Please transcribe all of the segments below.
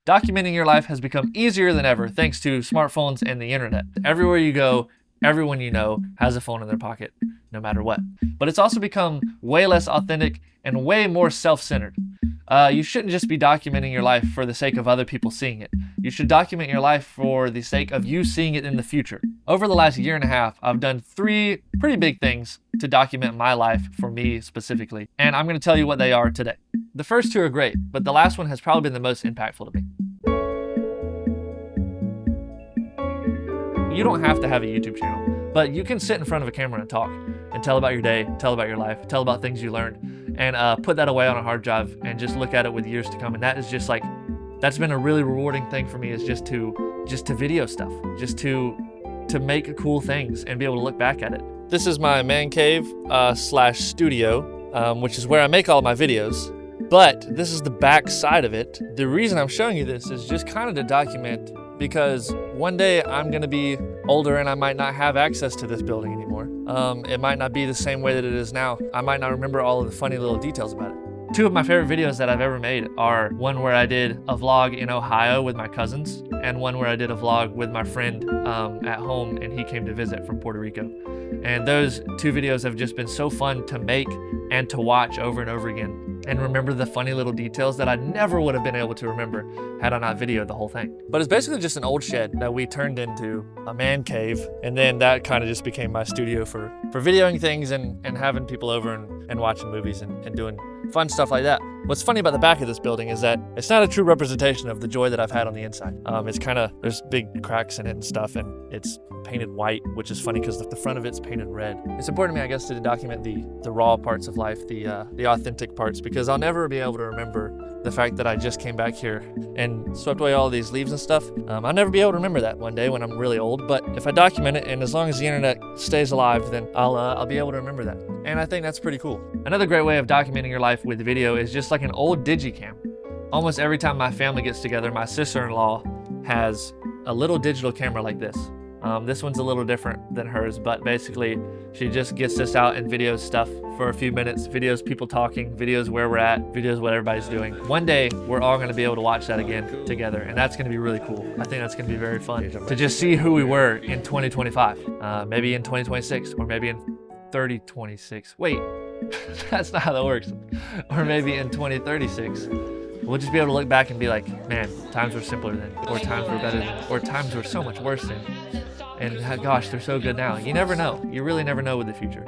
Documenting your life has become easier than ever thanks to smartphones and the internet. Everywhere you go, everyone you know has a phone in their pocket, no matter what. But it's also become way less authentic and way more self-centered. You shouldn't just be documenting your life for the sake of other people seeing it. You should document your life for the sake of you seeing it in the future. Over the last year and a half, I've done 3 pretty big things to document my life for me specifically, and I'm going to tell you what they are today. The first 2 are great, but the last one has probably been the most impactful to me. You don't have to have a YouTube channel, but you can sit in front of a camera and talk and tell about your day, tell about your life, tell about things you learned, and put that away on a hard drive and just look at it with years to come. And that is just like, that's been a really rewarding thing for me, is just to video stuff, just to make cool things and be able to look back at it. This is my man cave slash studio, which is where I make all my videos. But this is the back side of it. The reason I'm showing you this is just kind of to document, because one day I'm gonna be older and I might not have access to this building anymore. It might not be the same way that it is now. I might not remember all of the funny little details about it. 2 of my favorite videos that I've ever made are one where I did a vlog in Ohio with my cousins, and one where I did a vlog with my friend at home, and he came to visit from Puerto Rico. And those 2 videos have just been so fun to make and to watch over and over again, and remember the funny little details that I never would have been able to remember had I not videoed the whole thing. But it's basically just an old shed that we turned into a man cave, and then that kind of just became my studio for videoing things and having people over and watching movies and doing fun stuff like that. What's funny about the back of this building is that it's not a true representation of the joy that I've had on the inside. It's kind of, there's big cracks in it and stuff, and it's painted white, which is funny because the front of it's painted red. It's important to me, I guess, to document the raw parts of life, the authentic parts, because I'll never be able to remember the fact that I just came back here and swept away all these leaves and stuff. I'll never be able to remember that one day when I'm really old, but if I document it, and as long as the internet stays alive, then I'll be able to remember that. And I think that's pretty cool. Another great way of documenting your life with video is just like an old digicam. Almost every time my family gets together, my sister-in-law has a little digital camera like this. This one's a little different than hers, but basically she just gets this out and videos stuff for a few minutes, videos people talking, videos where we're at, videos what everybody's doing. One day we're all gonna be able to watch that again together, and that's gonna be really cool. I think that's gonna be very fun to just see who we were in 2025, maybe in 2026, or maybe in 3026. Wait, that's not how that works. Or maybe in 2036. We'll just be able to look back and be like, man, times were simpler then, or times were better then, or times were so much worse then. And gosh, they're so good now. You never know. You really never know with the future.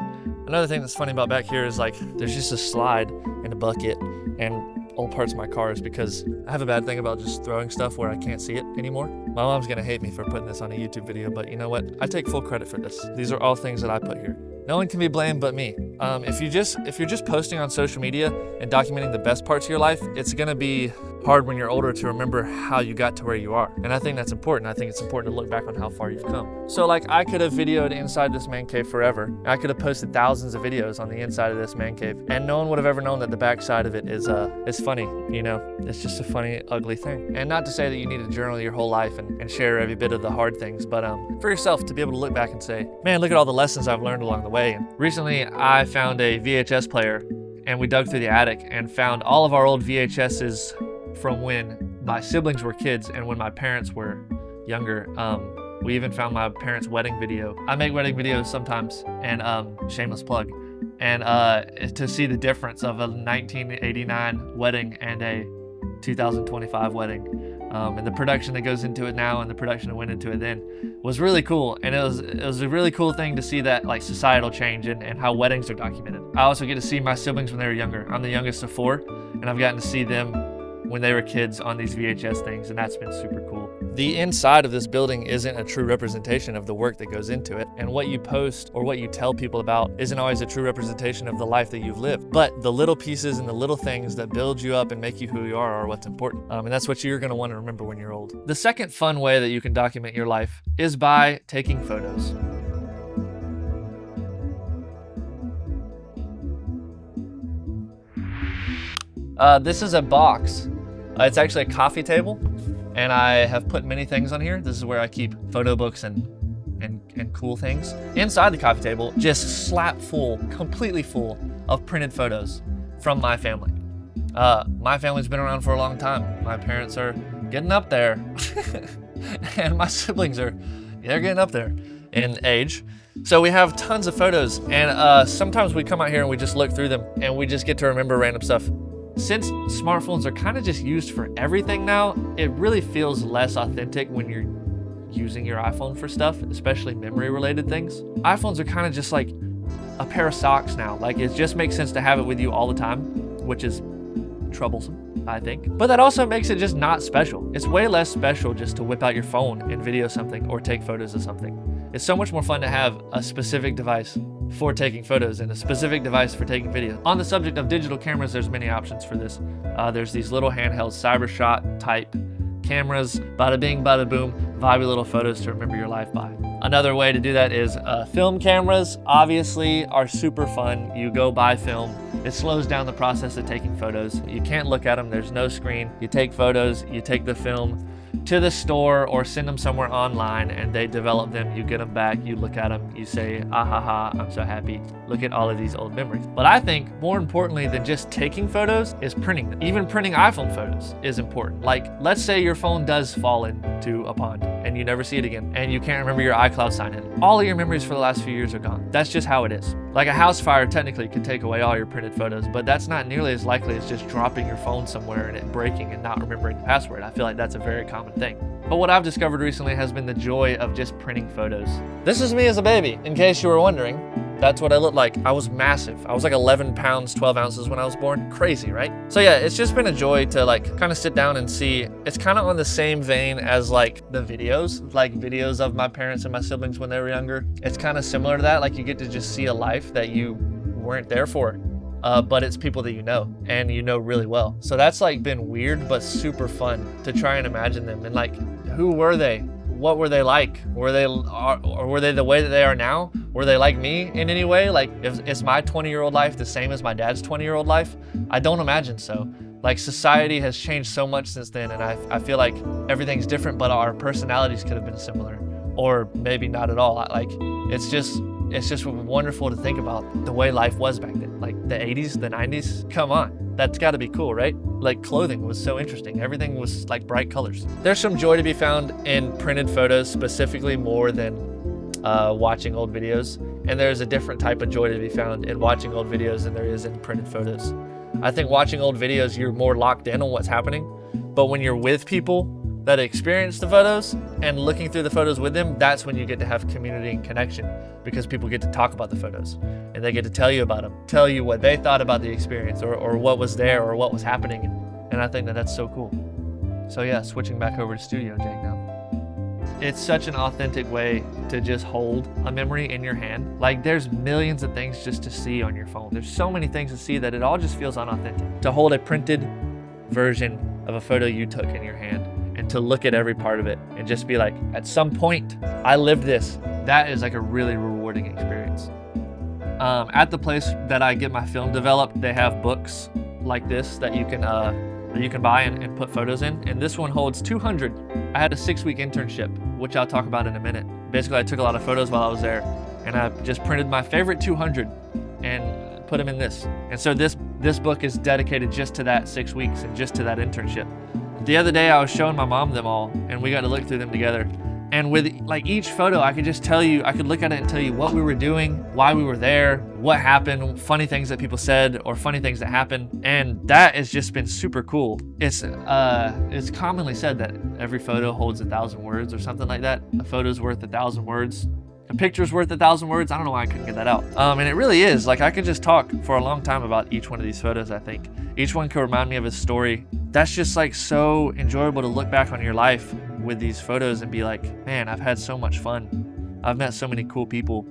Another thing that's funny about back here is like, there's just a slide and a bucket and old parts of my cars, because I have a bad thing about just throwing stuff where I can't see it anymore. My mom's gonna hate me for putting this on a YouTube video, but you know what? I take full credit for this. These are all things that I put here. No one can be blamed but me. If you're just posting on social media and documenting the best parts of your life, it's gonna be hard when you're older to remember how you got to where you are. And I think that's important. I think it's important to look back on how far you've come. So like, I could have videoed inside this man cave forever. I could have posted thousands of videos on the inside of this man cave, and no one would have ever known that the back side of it is funny, you know? It's just a funny, ugly thing. And not to say that you need to journal your whole life and share every bit of the hard things, but for yourself to be able to look back and say, man, look at all the lessons I've learned along the way. And recently I found a VHS player, and we dug through the attic and found all of our old VHSs from when my siblings were kids and when my parents were younger. We even found my parents' wedding video. I make wedding videos sometimes, and shameless plug. And to see the difference of a 1989 wedding and a 2025 wedding, and the production that goes into it now and the production that went into it then was really cool. And it was a really cool thing to see that like societal change and how weddings are documented. I also get to see my siblings when they were younger. I'm the youngest of 4, and I've gotten to see them when they were kids on these VHS things, and that's been super cool. The inside of this building isn't a true representation of the work that goes into it, and what you post or what you tell people about isn't always a true representation of the life that you've lived. But the little pieces and the little things that build you up and make you who you are what's important, and that's what you're gonna want to remember when you're old. The second fun way that you can document your life is by taking photos. This is a box. It's actually a coffee table, and I have put many things on here. This is where I keep photo books and cool things. Inside the coffee table, just slap full, completely full of printed photos from my family. My family's been around for a long time. My parents are getting up there. And my siblings are, they're getting up there in age. So we have tons of photos, and sometimes we come out here and we just look through them and we just get to remember random stuff. Since smartphones are kind of just used for everything now, it really feels less authentic when you're using your iPhone for stuff, especially memory related things. iPhones are kind of just like a pair of socks now. Like, it just makes sense to have it with you all the time, which is troublesome, I think. But that also makes it just not special. It's way less special just to whip out your phone and video something or take photos of something. It's so much more fun to have a specific device for taking photos and a specific device for taking video. On the subject of digital cameras, there's many options for this. There's these little handheld CyberShot type cameras, bada bing, bada boom, vibey little photos to remember your life by. Another way to do that is film cameras, obviously, are super fun. You go buy film. It slows down the process of taking photos. You can't look at them, there's no screen. You take photos, you take the film to the store or send them somewhere online and they develop them. You get them back, you look at them, you say, ah ha ha, I'm so happy. Look at all of these old memories. But I think more importantly than just taking photos is printing them. Even printing iPhone photos is important. Like, let's say your phone does fall into a pond and you never see it again and you can't remember your iCloud sign in. All of your memories for the last few years are gone. That's just how it is. Like, a house fire technically could take away all your printed photos, but that's not nearly as likely as just dropping your phone somewhere and it breaking and not remembering the password. I feel like that's a very common thing. But what I've discovered recently has been the joy of just printing photos. This is me as a baby, in case you were wondering. That's what I looked like. I was massive. I was like 11 pounds, 12 ounces when I was born. Crazy, right? So yeah, it's just been a joy to like kind of sit down and see. It's kind of on the same vein as like the videos, like videos of my parents and my siblings when they were younger. It's kind of similar to that. Like, you get to just see a life that you weren't there for. But it's people that you know and you know really well. So that's like been weird, but super fun to try and imagine them. And like, who were they? What were they like? Were they the way that they are now? Were they like me in any way? Like, is my 20-year-old life the same as my dad's 20-year-old life? I don't imagine so. Like, society has changed so much since then, and I feel like everything's different, but our personalities could have been similar, or maybe not at all. Like, it's just wonderful to think about the way life was back then. Like the 80s, the 90s, come on. That's gotta be cool, right? Like, clothing was so interesting. Everything was like bright colors. There's some joy to be found in printed photos, specifically more than watching old videos. And there's a different type of joy to be found in watching old videos than there is in printed photos. I think watching old videos, you're more locked in on what's happening. But when you're with people that experience the photos and looking through the photos with them, that's when you get to have community and connection, because people get to talk about the photos and they get to tell you about them, tell you what they thought about the experience or what was there or what was happening. And I think that that's so cool. So yeah, switching back over to Studio Jake now. It's such an authentic way to just hold a memory in your hand. Like, there's millions of things just to see on your phone. There's so many things to see that it all just feels unauthentic. To hold a printed version of a photo you took in your hand and to look at every part of it and just be like, at some point, I lived this. That is like a really rewarding experience. At the place that I get my film developed, they have books like this that you can buy and put photos in. And this one holds 200. I had a 6-week internship, which I'll talk about in a minute. Basically, I took a lot of photos while I was there, and I just printed my favorite 200 and put them in this. And so this book is dedicated just to that 6 weeks and just to that internship. The other day I was showing my mom them all, and we got to look through them together. And with like each photo, I could just tell you, I could look at it and tell you what we were doing, why we were there, what happened, funny things that people said or funny things that happened. And that has just been super cool. It's commonly said that every photo holds 1,000 words or something like that. A photo's worth 1,000 words. A picture's worth 1,000 words. I don't know why I couldn't get that out. And it really is. Like, I could just talk for a long time about each one of these photos, I think. Each one could remind me of a story. That's just like so enjoyable to look back on your life with these photos and be like, man, I've had so much fun. I've met so many cool people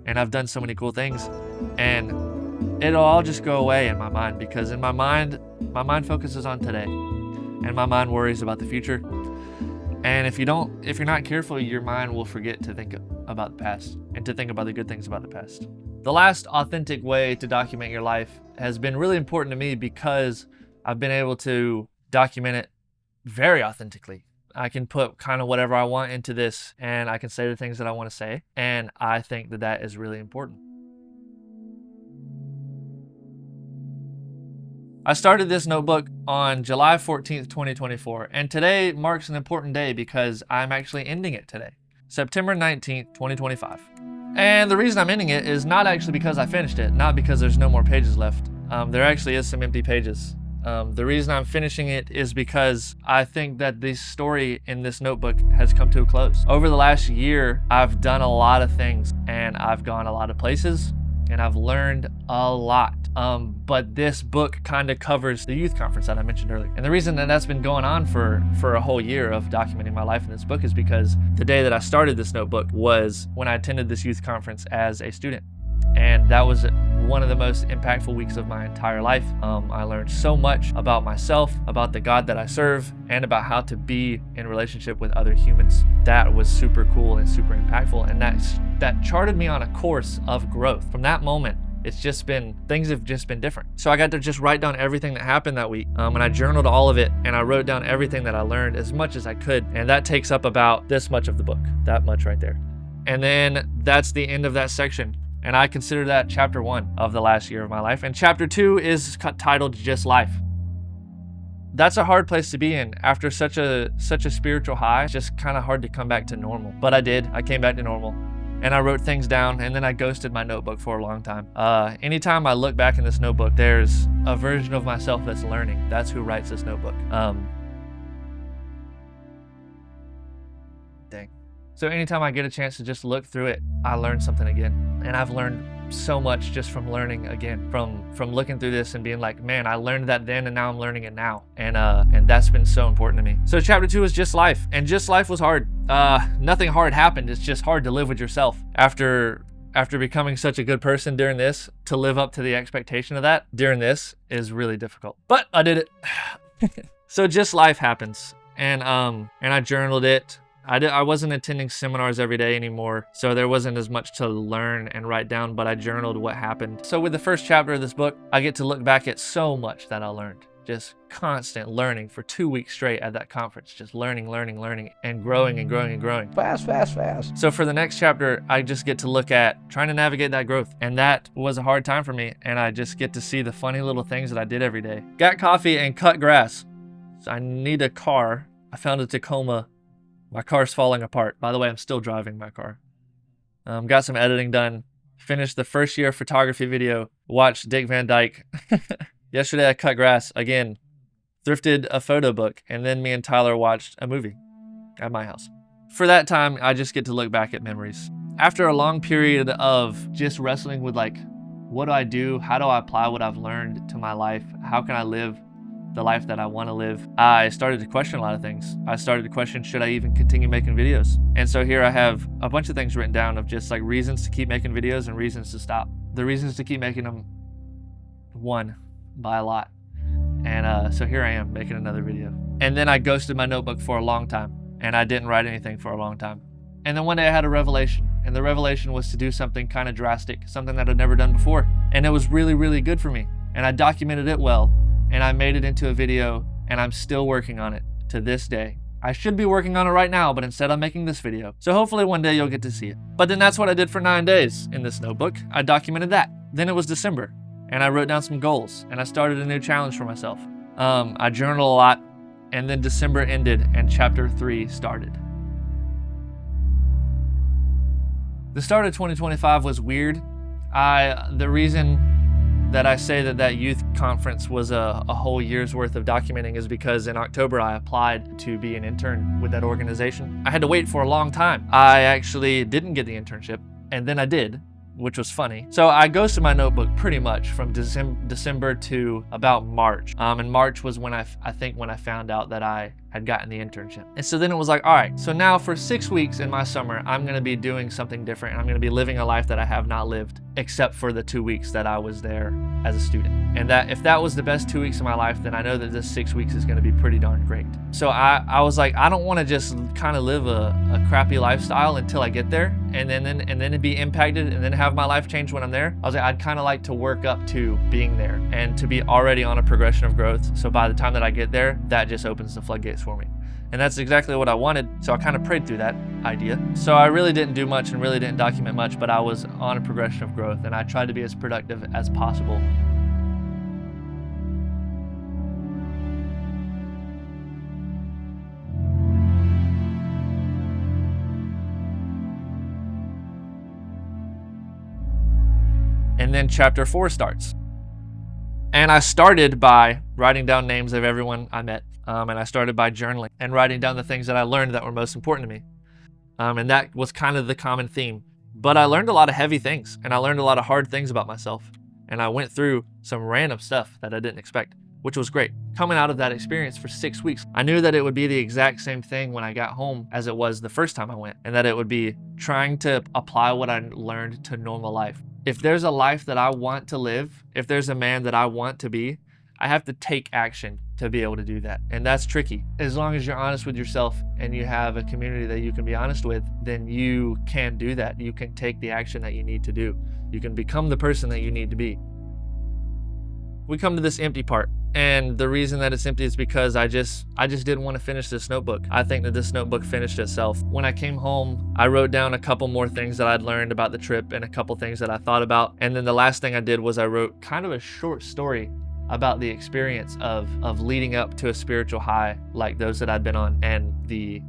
and I've done so many cool things. And it'll all just go away in my mind, because in my mind focuses on today and my mind worries about the future. And if you're not careful, your mind will forget to think about the past and to think about the good things about the past. The last authentic way to document your life has been really important to me because I've been able to document it very authentically. I can put kind of whatever I want into this, and I can say the things that I want to say. And I think that that is really important. I started this notebook on July 14th, 2024, and today marks an important day because I'm actually ending it today, September 19th, 2025. And the reason I'm ending it is not actually because I finished it, not because there's no more pages left. There actually is some empty pages. The reason I'm finishing it is because I think that the story in this notebook has come to a close. Over the last year, I've done a lot of things and I've gone a lot of places and I've learned a lot. But this book kind of covers the youth conference that I mentioned earlier. And the reason that that's been going on for a whole year of documenting my life in this book is because the day that I started this notebook was when I attended this youth conference as a student. And that was one of the most impactful weeks of my entire life. I learned so much about myself, about the God that I serve, and about how to be in relationship with other humans. That was super cool and super impactful. And that charted me on a course of growth. From that moment, things have just been different. So I got to just write down everything that happened that week. And I journaled all of it and I wrote down everything that I learned as much as I could. And that takes up about this much of the book, that much right there. And then that's the end of that section. And I consider that chapter 1 of the last year of my life. And chapter 2 is titled Just Life. That's a hard place to be in after such a spiritual high. It's just kind of hard to come back to normal. But I did. I came back to normal. And I wrote things down, and then I ghosted my notebook for a long time. Anytime I look back in this notebook, there's a version of myself that's learning. That's who writes this notebook. Dang. So anytime I get a chance to just look through it, I learn something again. And I've learned so much just from learning again, from looking through this and being like, man, I learned that then and now I'm learning it now. And that's been so important to me. So chapter 2 is Just Life, and Just Life was hard. Nothing hard happened. It's just hard to live with yourself. After becoming such a good person during this, to live up to the expectation of that during this is really difficult. But I did it. So Just Life happens, and I journaled it. I wasn't attending seminars every day anymore, so there wasn't as much to learn and write down, but I journaled what happened. So with the first chapter of this book, I get to look back at so much that I learned. Just constant learning for 2 weeks straight at that conference, just learning, and growing. Fast. So for the next chapter, I just get to look at trying to navigate that growth. And that was a hard time for me. And I just get to see the funny little things that I did every day. Got coffee and cut grass. So I need a car. I found a Tacoma. My car's falling apart. By the way, I'm still driving my car. Got some editing done. Finished the first year photography video. Watched Dick Van Dyke. Yesterday I cut grass again. Thrifted a photo book. And then me and Tyler watched a movie at my house. For that time, I just get to look back at memories. After a long period of just wrestling with like, what do I do? How do I apply what I've learned to my life? How can I live the life that I want to live? I started to question a lot of things. I started to question, should I even continue making videos? And so here I have a bunch of things written down of just like reasons to keep making videos and reasons to stop. The reasons to keep making them, one, by a lot. And so here I am making another video. And then I ghosted my notebook for a long time, and I didn't write anything for a long time. And then one day I had a revelation, and the revelation was to do something kind of drastic, something that I'd never done before. And it was really, really good for me. And I documented it well. And I made it into a video, and I'm still working on it to this day. I should be working on it right now, but instead I'm making this video. So hopefully one day you'll get to see it. But then that's what I did for 9 days in this notebook. I documented that. Then it was December, and I wrote down some goals, and I started a new challenge for myself. I journaled a lot, and then December ended, and chapter 3 started. The start of 2025 was weird. The reason that I say that youth conference was a whole year's worth of documenting is because in October I applied to be an intern with that organization. I had to wait for a long time. I actually didn't get the internship, and then I did, which was funny. So I ghosted my notebook pretty much from December to about March. And March was when I think when I found out that I had gotten the internship. And so then it was like, all right, so now for 6 weeks in my summer, I'm gonna be doing something different. I'm gonna be living a life that I have not lived, except for the 2 weeks that I was there as a student. And that if that was the best 2 weeks of my life, then I know that this 6 weeks is gonna be pretty darn great. So I was like, I don't wanna just kind of live a crappy lifestyle until I get there and then be impacted and then have my life change when I'm there. I was like, I'd kind of like to work up to being there and to be already on a progression of growth. So by the time that I get there, that just opens the floodgates for me. And that's exactly what I wanted. So I kind of prayed through that idea. So I really didn't do much and really didn't document much, but I was on a progression of growth and I tried to be as productive as possible. And then chapter 4 starts. And I started by writing down names of everyone I met. And I started by journaling and writing down the things that I learned that were most important to me. And that was kind of the common theme. But I learned a lot of heavy things, and I learned a lot of hard things about myself. And I went through some random stuff that I didn't expect, which was great. Coming out of that experience for 6 weeks, I knew that it would be the exact same thing when I got home as it was the first time I went, and that it would be trying to apply what I learned to normal life. If there's a life that I want to live, if there's a man that I want to be, I have to take action to be able to do that. And that's tricky. As long as you're honest with yourself and you have a community that you can be honest with, then you can do that. You can take the action that you need to do. You can become the person that you need to be. We come to this empty part. And the reason that it's empty is because I just didn't want to finish this notebook. I think that this notebook finished itself. When I came home, I wrote down a couple more things that I'd learned about the trip and a couple things that I thought about. And then the last thing I did was I wrote kind of a short story about the experience of leading up to a spiritual high like those that I'd been on, and the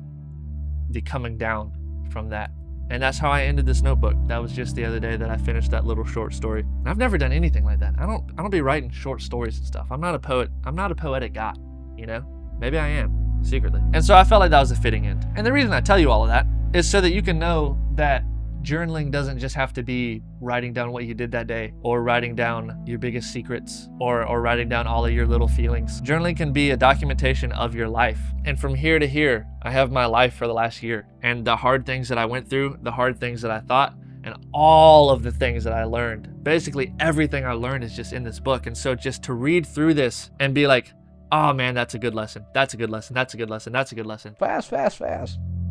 coming down from that. And that's how I ended this notebook. That was just the other day that I finished that little short story. And I've never done anything like that. I don't be writing short stories and stuff. I'm not a poet. I'm not a poetic guy, you know? Maybe I am, secretly. And so I felt like that was a fitting end. And the reason I tell you all of that is so that you can know that journaling doesn't just have to be writing down what you did that day, or writing down your biggest secrets, or writing down all of your little feelings. Journaling can be a documentation of your life. And from here to here, I have my life for the last year, and the hard things that I went through, the hard things that I thought, and all of the things that I learned. Basically everything I learned is just in this book. And so just to read through this and be like, oh man, that's a good lesson. That's a good lesson. That's a good lesson. That's a good lesson. Fast.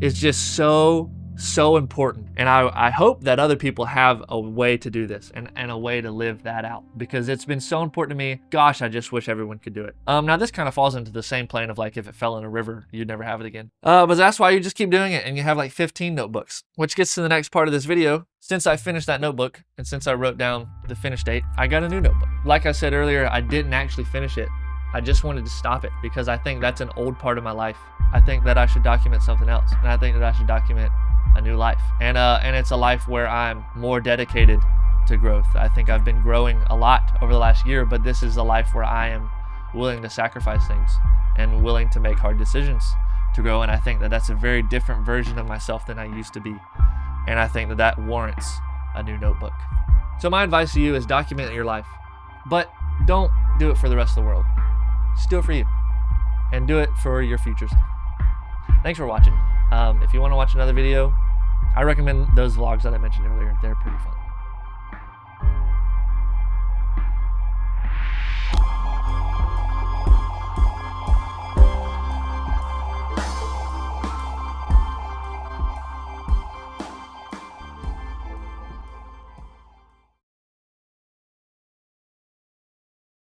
It's just so important. And I hope that other people have a way to do this and a way to live that out, because it's been so important to me. Gosh, I just wish everyone could do it. Now this kind of falls into the same plane of like, if it fell in a river, you'd never have it again. But that's why you just keep doing it, and you have like 15 notebooks, which gets to the next part of this video. Since I finished that notebook, and since I wrote down the finish date, I got a new notebook. Like I said earlier, I didn't actually finish it. I just wanted to stop it because I think that's an old part of my life. I think that I should document something else, and I think that I should document a new life, and it's a life where I'm more dedicated to growth. I think I've been growing a lot over the last year, but this is a life where I am willing to sacrifice things and willing to make hard decisions to grow. And I think that that's a very different version of myself than I used to be, and I think that that warrants a new notebook. So my advice to you is document your life, but don't do it for the rest of the world. Just do it for you, and do it for your future self. Thanks for watching. If you want to watch another video, I recommend those vlogs that I mentioned earlier. They're pretty fun.